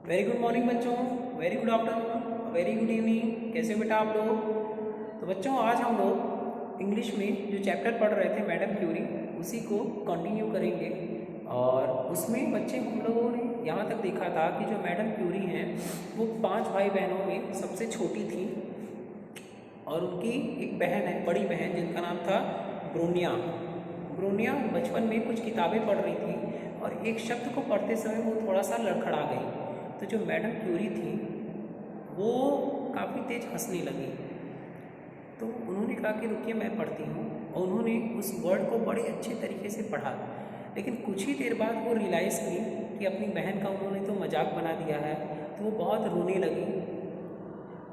Very good morning बच्चों, very good afternoon, very good evening. कैसे हो बेटा आप लोग? तो बच्चों आज हम लोग इंग्लिश में जो चैप्टर पढ़ रहे थे मैडम क्यूरी, उसी को कंटिन्यू करेंगे। और उसमें बच्चे हम लोगों ने यहाँ तक देखा था कि जो मैडम क्यूरी हैं वो 5 भाई बहनों में सबसे छोटी थी। और उनकी एक बहन है, बड़ी बहन, जिनका नाम था ब्रोनिया। ब्रोनिया बचपन में कुछ किताबें पढ़ रही थी और एक शब्द को पढ़ते समय वो थोड़ा सा लड़खड़ा गई। तो जो मैडम क्यूरी थी वो काफ़ी तेज हंसने लगी। तो उन्होंने कहा कि रुकिए मैं पढ़ती हूँ, और उन्होंने उस वर्ड को बड़े अच्छे तरीके से पढ़ा। लेकिन कुछ ही देर बाद वो रियलाइज़ की कि अपनी बहन का उन्होंने तो मजाक बना दिया है, तो वो बहुत रोने लगी।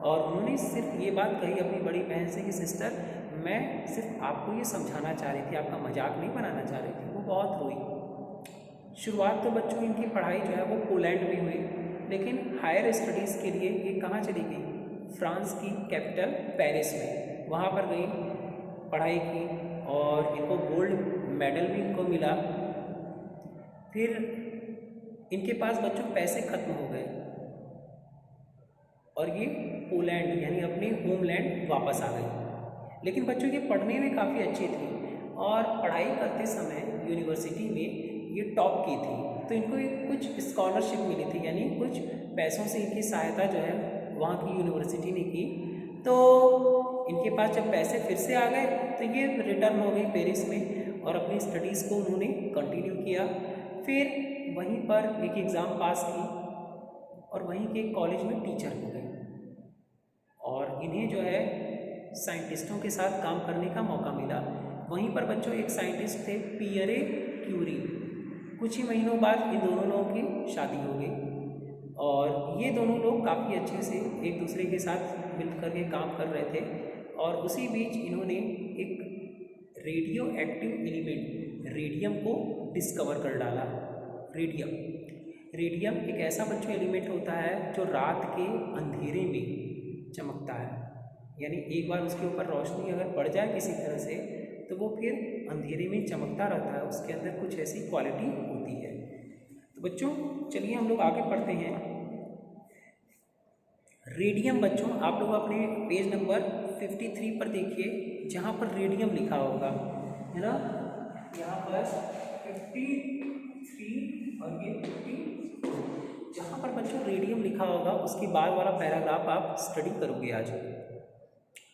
और उन्होंने सिर्फ ये बात कही अपनी बड़ी बहन से कि सिस्टर, मैं सिर्फ आपको ये समझाना चाह रही थी, आपका मजाक नहीं बनाना चाह रही थी। वो बहुत रोई। शुरुआत तो बच्चों इनकी पढ़ाई जो है वो पोलैंड में हुई, लेकिन हायर स्टडीज़ के लिए ये कहाँ चली गई? फ्रांस की कैपिटल पेरिस में। वहाँ पर गई, पढ़ाई की, और इनको गोल्ड मेडल भी इनको मिला। फिर इनके पास बच्चों पैसे ख़त्म हो गए और ये पोलैंड यानी अपने होमलैंड वापस आ गई। लेकिन बच्चों ये पढ़ने में काफ़ी अच्छी थी और पढ़ाई करते समय यूनिवर्सिटी में ये टॉप की थी। तो इनको एक कुछ स्कॉलरशिप मिली थी, यानी कुछ पैसों से इनकी सहायता जो है वहाँ की यूनिवर्सिटी ने की। तो इनके पास जब पैसे फिर से आ गए तो ये रिटर्न हो गई पेरिस में और अपनी स्टडीज़ को उन्होंने कंटिन्यू किया। फिर वहीं पर एक एग्ज़ाम पास की और वहीं के कॉलेज में टीचर हो गए। और इन्हें जो है साइंटिस्टों के साथ काम करने का मौका मिला। वहीं पर बच्चों एक साइंटिस्ट थे पियरे क्यूरी। कुछ ही महीनों बाद इन दोनों लोगों की शादी हो गई और ये दोनों लोग काफ़ी अच्छे से एक दूसरे के साथ मिल कर के काम कर रहे थे। और उसी बीच इन्होंने एक रेडियो एक्टिव एलिमेंट रेडियम को डिस्कवर कर डाला। रेडियम रेडियम एक ऐसा बच्चों एलिमेंट होता है जो रात के अंधेरे में चमकता है, यानी एक बार उसके ऊपर रोशनी अगर पड़ जाए किसी तरह से तो वो फिर अंधेरे में चमकता रहता है। उसके अंदर कुछ ऐसी क्वालिटी होती है। तो बच्चों चलिए हम लोग आगे पढ़ते हैं। रेडियम बच्चों आप लोग अपने पेज नंबर 53 पर देखिए, जहाँ पर रेडियम लिखा होगा, है ना। यहाँ पर 53 और ये 50, जहाँ पर बच्चों रेडियम लिखा होगा उसके बाद वाला पैराग्राफ आप स्टडी करोगे आज।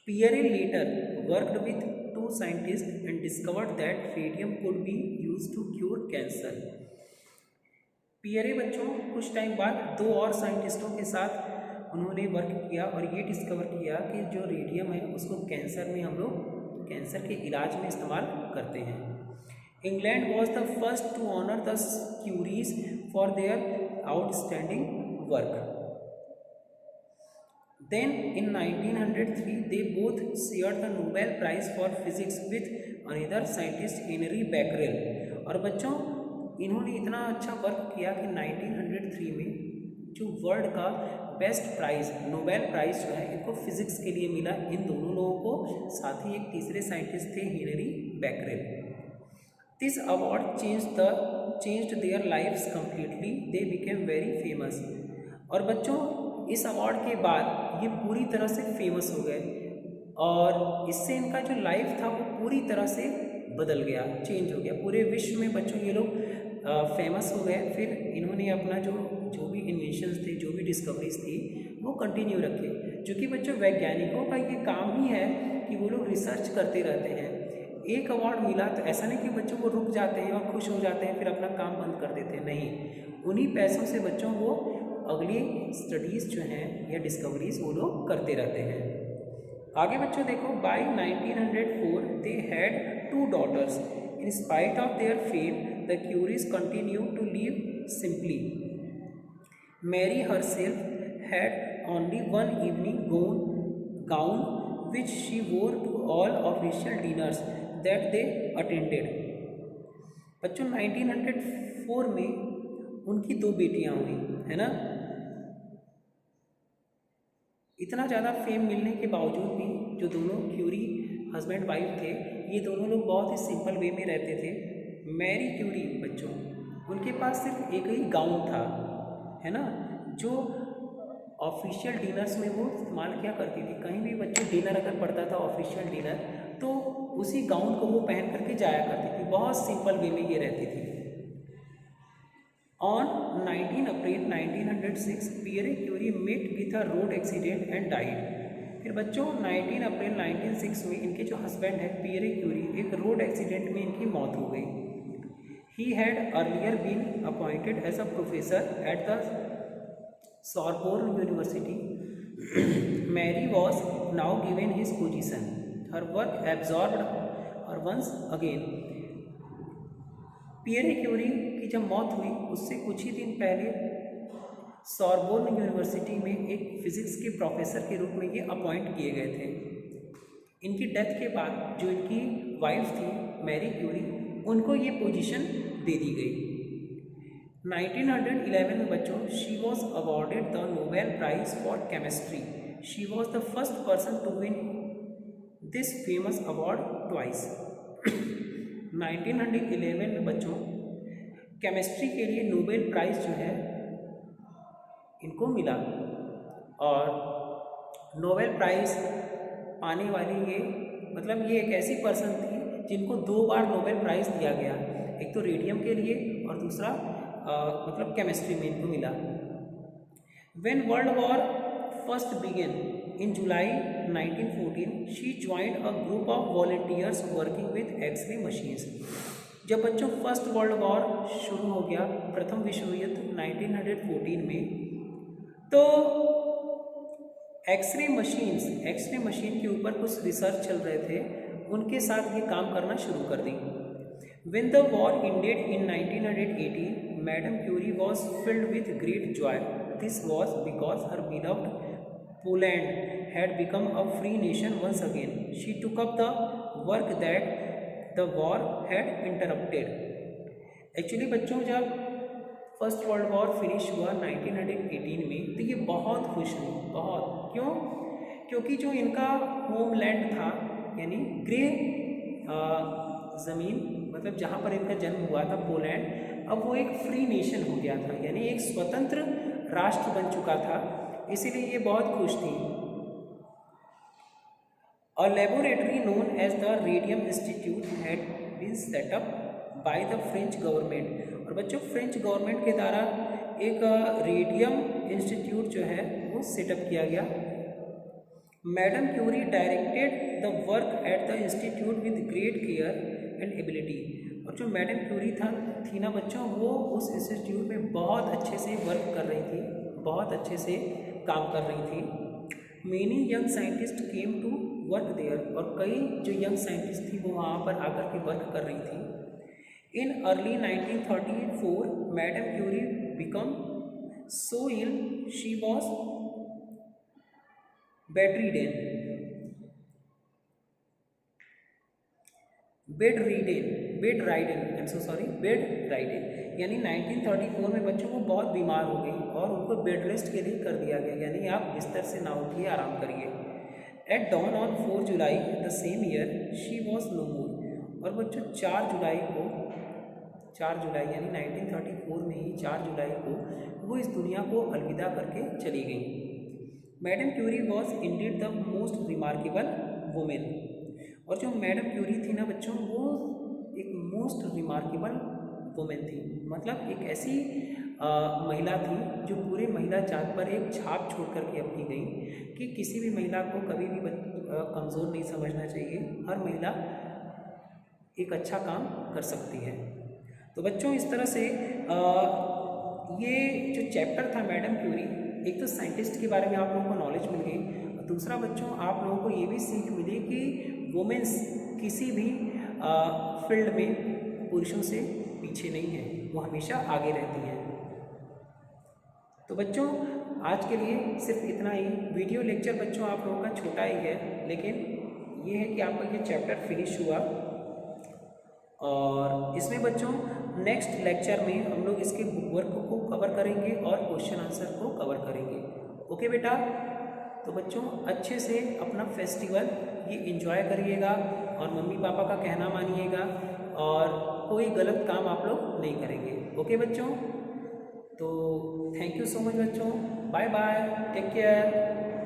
Pierre later worked with 2 scientist and discovered that radium could be used to cure cancer. Pierre बच्चों कुछ टाइम बाद 2 और साइंटिस्टों के साथ उन्होंने वर्क किया और ये डिस्कवर किया कि जो रेडियम है उसको कैंसर में हम लोग कैंसर के इलाज में इस्तेमाल करते हैं। England was the first to honour the Curies for their outstanding work. Then in 1903 they both shared the Nobel Prize for Physics with another scientist Henry Becquerel। और बच्चों इन्होंने इतना अच्छा वर्क किया कि 1903 में जो वर्ल्ड का बेस्ट प्राइज़ नोबेल प्राइज़ जो है इनको फिज़िक्स के लिए मिला, इन दोनों लोगों को। साथ ही एक तीसरे साइंटिस्ट थे Henri Becquerel. This award changed their lifes completely, they became very famous. और बच्चों इस अवार्ड के बाद ये पूरी तरह से फेमस हो गए और इससे इनका जो लाइफ था वो पूरी तरह से बदल गया, चेंज हो गया। पूरे विश्व में बच्चों ये लोग फेमस हो गए। फिर इन्होंने अपना जो भी इन्वेंशंस थे, जो भी डिस्कवरीज थी, वो कंटिन्यू रखे। क्योंकि बच्चों वैज्ञानिकों का ये काम ही है कि वो लोग रिसर्च करते रहते हैं। एक अवार्ड मिला तो ऐसा नहीं कि बच्चों को रुक जाते हैं और खुश हो जाते हैं फिर अपना काम बंद कर देते हैं, नहीं। उन्हीं पैसों से बच्चों वो अगली स्टडीज़ जो हैं या डिस्कवरीज वो लोग करते रहते हैं। आगे बच्चों देखो, by 1904 they had 2 daughters। In spite of their fame the Curies continue to live simply. Marie herself had only 1 evening gown which she wore to all official dinners that they attended। बच्चों 1904 में उनकी 2 बेटियां हुई, है ना। इतना ज़्यादा fame मिलने के बावजूद भी जो दोनों क्यूरी हस्बैंड वाइफ थे, ये दोनों लोग बहुत ही सिंपल वे में रहते थे। मैरी क्यूरी बच्चों, उनके पास सिर्फ एक ही गाउन था, है ना, जो ऑफिशियल डिनर्स में वो इस्तेमाल क्या करती थी। कहीं भी बच्चों डिनर अगर पड़ता था ऑफिशियल डिनर, तो उसी गाउन को वो पहन करके जाया करती थी। बहुत सिंपल वे में ये रहती थी। On 19 April 1906 Pierre Curie met with a road accident and died. फिर बच्चों 19 अप्रैल 1906 में इनके जो हस्बैंड है पियरे क्यूरी, एक रोड एक्सीडेंट में इनकी मौत हो गई। He had earlier been appointed as a professor at the Sorbonne university. Marie was now given his position, her work absorbed her once again. Pierre Curie की जब मौत हुई उससे कुछ ही दिन पहले सॉरबोर्न यूनिवर्सिटी में एक फिजिक्स के प्रोफेसर के रूप में ये अपॉइंट किए गए थे। इनकी डेथ के बाद जो इनकी वाइफ थी मैरी क्यूरी, उनको ये पोजीशन दे दी गई। 1911 में बच्चों she was awarded the Nobel Prize for chemistry. She was the first person to win this famous award twice. 1911 में बच्चों केमिस्ट्री के लिए नोबेल प्राइज़ जो है इनको मिला। और नोबेल प्राइज़ पाने वाली ये मतलब ये एक ऐसी पर्सन थी जिनको 2 बार नोबेल प्राइज़ दिया गया, एक तो रेडियम के लिए और दूसरा मतलब केमिस्ट्री में इनको मिला। When World War first began in July 1914 she joined a group of volunteers working with X-ray machines. जब बच्चों फर्स्ट वर्ल्ड वॉर शुरू हो गया, प्रथम विश्व युद्ध 1914 में, तो एक्सरे मशीन के ऊपर कुछ रिसर्च चल रहे थे, उनके साथ ये काम करना शुरू कर दी। When the war ended in 1918, Madame Curie was filled with great joy. This was because her beloved Poland had become a free nation once again. She took up the work that the war had interrupted. Actually बच्चों जब first world war finish हुआ 1918 में, तो ये बहुत खुश हुई, बहुत। क्यों? क्योंकि जो इनका होमलैंड था यानी ग्रे ज़मीन, मतलब जहाँ पर इनका जन्म हुआ था पोलैंड, अब वो एक फ्री नेशन हो गया था, यानी एक स्वतंत्र राष्ट्र बन चुका था, इसीलिए ये बहुत खुश थी। A laboratory known as the Radium Institute had been set up by the French government. और बच्चों फ्रेंच गवर्नमेंट के द्वारा एक रेडियम इंस्टीट्यूट जो है वो सेटअप किया गया। Madam Curie directed the work at the institute with great care and ability. और जो मैडम क्यूरी थी ना बच्चों, वो उस इंस्टीट्यूट में बहुत अच्छे से वर्क कर रही थी, बहुत अच्छे से काम कर रही थी। Many young scientist came to work there. और कई जो यंग साइंटिस्ट थी वो वहाँ पर आकर के वर्क कर रही थी। In early 1934 madam Curie become so ill she was bedridden यानी 1934 में बच्चों को बहुत बीमार हो गई और उनको बेड रेस्ट के लिए कर दिया गया, यानी आप बिस्तर से ना उठिए, आराम करिए। At dawn on 4 July the same year she was no more. और बच्चों 4 जुलाई यानी 1934 में ही 4 जुलाई को वो इस दुनिया को अलविदा करके चली गई। Madam Curie was indeed the most remarkable women. और जो मैडम क्यूरी थी ना बच्चों, वो एक मोस्ट रिमार्केबल वुमेन थी, मतलब एक ऐसी महिला थी जो पूरे महिला जात पर एक छाप छोड़ करके अपनी गई कि किसी भी महिला को कभी भी कमज़ोर नहीं समझना चाहिए, हर महिला एक अच्छा काम कर सकती है। तो बच्चों इस तरह से ये जो चैप्टर था मैडम क्यूरी, एक तो साइंटिस्ट के बारे में आप लोगों को नॉलेज मिल गई, और दूसरा बच्चों आप लोगों को ये भी सीख मिली कि वुमेन्स किसी भी फील्ड में पुरुषों से पीछे नहीं है, वो हमेशा आगे रहती हैं। तो बच्चों आज के लिए सिर्फ इतना ही। वीडियो लेक्चर बच्चों आप लोगों का छोटा ही है, लेकिन ये है कि आपका ये चैप्टर फिनिश हुआ, और इसमें बच्चों नेक्स्ट लेक्चर में हम लोग इसके बुक वर्क को कवर करेंगे और क्वेश्चन आंसर को कवर करेंगे। ओके बेटा, तो बच्चों अच्छे से अपना फेस्टिवल ये एंजॉय करिएगा और मम्मी पापा का कहना मानिएगा और कोई गलत काम आप लोग नहीं करेंगे। ओके बच्चों, तो थैंक यू सो मच बच्चों, बाय बाय, टेक केयर।